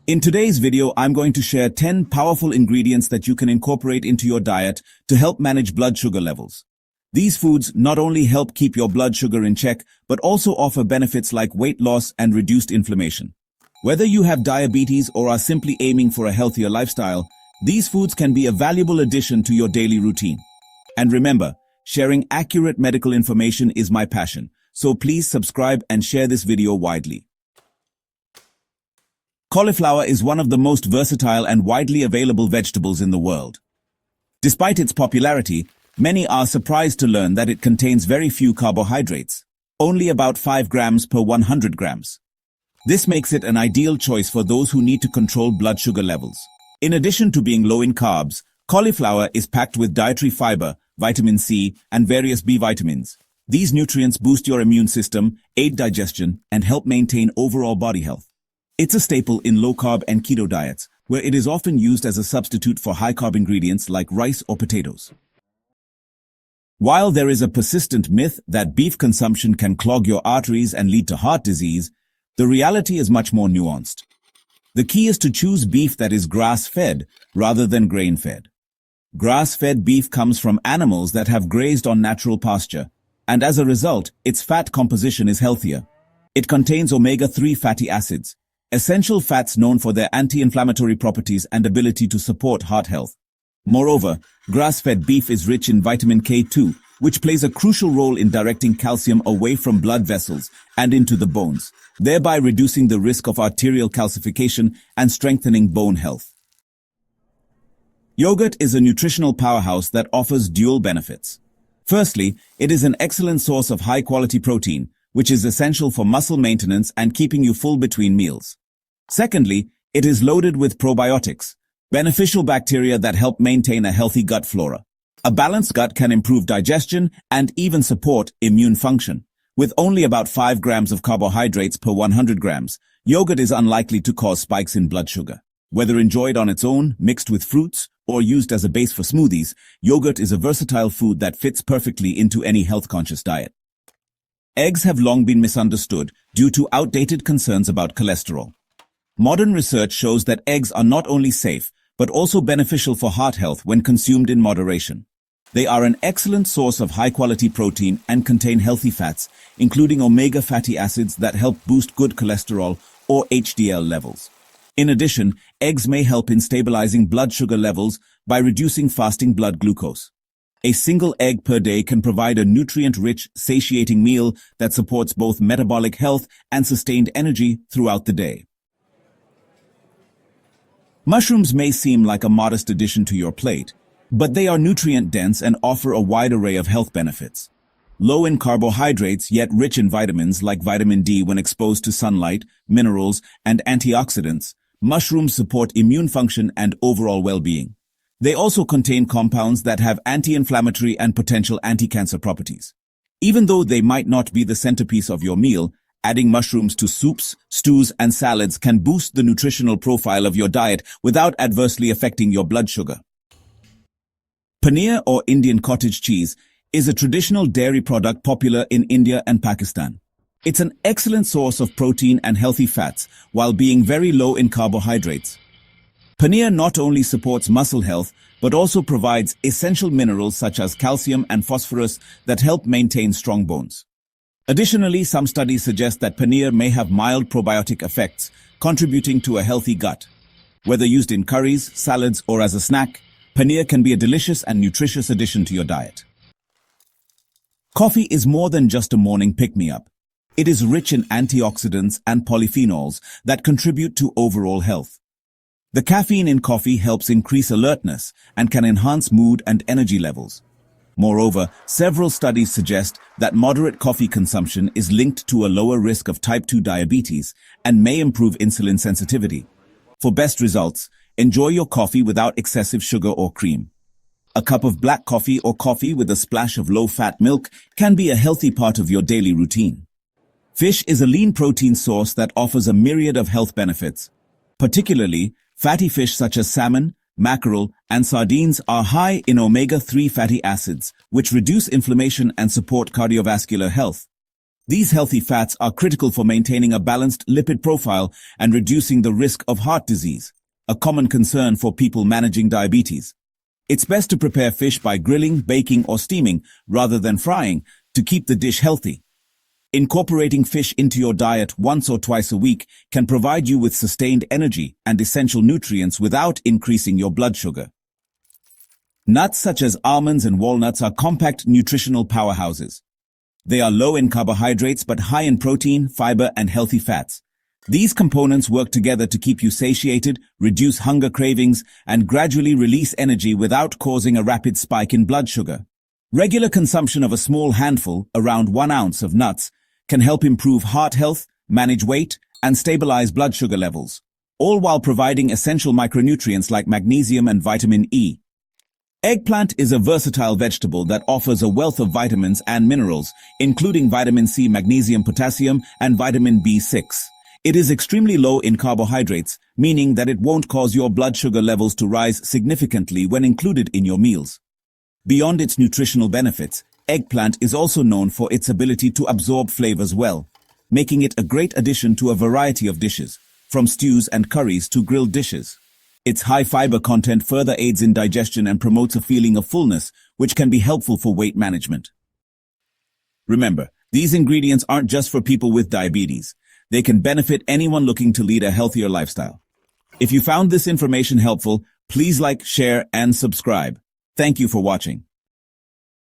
In today's video, I'm going to share 10 powerful ingredients that you can incorporate into your diet to help manage blood sugar levels. These foods not only help keep your blood sugar in check, but also offer benefits like weight loss and reduced inflammation. Whether you have diabetes or are simply aiming for a healthier lifestyle, these foods can be a valuable addition to your daily routine. And remember, sharing accurate medical information is my passion, so please subscribe and share this video widely. Cauliflower is one of the most versatile and widely available vegetables in the world. Despite its popularity, many are surprised to learn that it contains very few carbohydrates, only about 5 grams per 100 grams. This makes it an ideal choice for those who need to control blood sugar levels. In addition to being low in carbs, cauliflower is packed with dietary fiber, vitamin C, and various B vitamins. These nutrients boost your immune system, aid digestion, and help maintain overall body health. It's a staple in low-carb and keto diets, where it is often used as a substitute for high-carb ingredients like rice or potatoes. While there is a persistent myth that beef consumption can clog your arteries and lead to heart disease, the reality is much more nuanced. The key is to choose beef that is grass-fed rather than grain-fed. Grass-fed beef comes from animals that have grazed on natural pasture, and as a result, its fat composition is healthier. It contains omega-3 fatty acids, essential fats known for their anti-inflammatory properties and ability to support heart health. Moreover, grass-fed beef is rich in vitamin K2, which plays a crucial role in directing calcium away from blood vessels and into the bones, thereby reducing the risk of arterial calcification and strengthening bone health. Yogurt is a nutritional powerhouse that offers dual benefits. Firstly, it is an excellent source of high-quality protein, which is essential for muscle maintenance and keeping you full between meals. Secondly, it is loaded with probiotics, beneficial bacteria that help maintain a healthy gut flora. A balanced gut can improve digestion and even support immune function. With only about 5 grams of carbohydrates per 100 grams, yogurt is unlikely to cause spikes in blood sugar. Whether enjoyed on its own, mixed with fruits, or used as a base for smoothies, yogurt is a versatile food that fits perfectly into any health-conscious diet. Eggs have long been misunderstood due to outdated concerns about cholesterol. Modern research shows that eggs are not only safe, but also beneficial for heart health when consumed in moderation. They are an excellent source of high-quality protein and contain healthy fats, including omega fatty acids that help boost good cholesterol or HDL levels. In addition, eggs may help in stabilizing blood sugar levels by reducing fasting blood glucose. A single egg per day can provide a nutrient-rich, satiating meal that supports both metabolic health and sustained energy throughout the day. Mushrooms may seem like a modest addition to your plate, but they are nutrient-dense and offer a wide array of health benefits. Low in carbohydrates, yet rich in vitamins like vitamin D when exposed to sunlight, minerals, and antioxidants, mushrooms support immune function and overall well-being. They also contain compounds that have anti-inflammatory and potential anti-cancer properties. Even though they might not be the centerpiece of your meal, adding mushrooms to soups, stews, and salads can boost the nutritional profile of your diet without adversely affecting your blood sugar. Paneer, or Indian cottage cheese, is a traditional dairy product popular in India and Pakistan. It's an excellent source of protein and healthy fats, while being very low in carbohydrates. Paneer not only supports muscle health, but also provides essential minerals such as calcium and phosphorus that help maintain strong bones. Additionally, some studies suggest that paneer may have mild probiotic effects, contributing to a healthy gut. Whether used in curries, salads, or as a snack, paneer can be a delicious and nutritious addition to your diet. Coffee is more than just a morning pick-me-up. It is rich in antioxidants and polyphenols that contribute to overall health. The caffeine in coffee helps increase alertness and can enhance mood and energy levels. Moreover, several studies suggest that moderate coffee consumption is linked to a lower risk of type 2 diabetes and may improve insulin sensitivity. For best results, enjoy your coffee without excessive sugar or cream. A cup of black coffee or coffee with a splash of low-fat milk can be a healthy part of your daily routine. Fish is a lean protein source that offers a myriad of health benefits. Particularly, fatty fish such as salmon, mackerel, and sardines are high in omega-3 fatty acids, which reduce inflammation and support cardiovascular health. These healthy fats are critical for maintaining a balanced lipid profile and reducing the risk of heart disease, a common concern for people managing diabetes. It's best to prepare fish by grilling, baking, or steaming rather than frying to keep the dish healthy. Incorporating fish into your diet once or twice a week can provide you with sustained energy and essential nutrients without increasing your blood sugar. Nuts such as almonds and walnuts are compact nutritional powerhouses. They are low in carbohydrates but high in protein, fiber, and healthy fats. These components work together to keep you satiated, reduce hunger cravings, and gradually release energy without causing a rapid spike in blood sugar. Regular consumption of a small handful, around 1 ounce of nuts, can help improve heart health, manage weight, and stabilize blood sugar levels, all while providing essential micronutrients like magnesium and vitamin E. Eggplant is a versatile vegetable that offers a wealth of vitamins and minerals, including vitamin C, magnesium, potassium, and vitamin B6. It is extremely low in carbohydrates, meaning that it won't cause your blood sugar levels to rise significantly when included in your meals. Beyond its nutritional benefits, eggplant is also known for its ability to absorb flavors well, making it a great addition to a variety of dishes, from stews and curries to grilled dishes. Its high fiber content further aids in digestion and promotes a feeling of fullness, which can be helpful for weight management. Remember, these ingredients aren't just for people with diabetes. They can benefit anyone looking to lead a healthier lifestyle. If you found this information helpful, please like, share, and subscribe. Thank you for watching.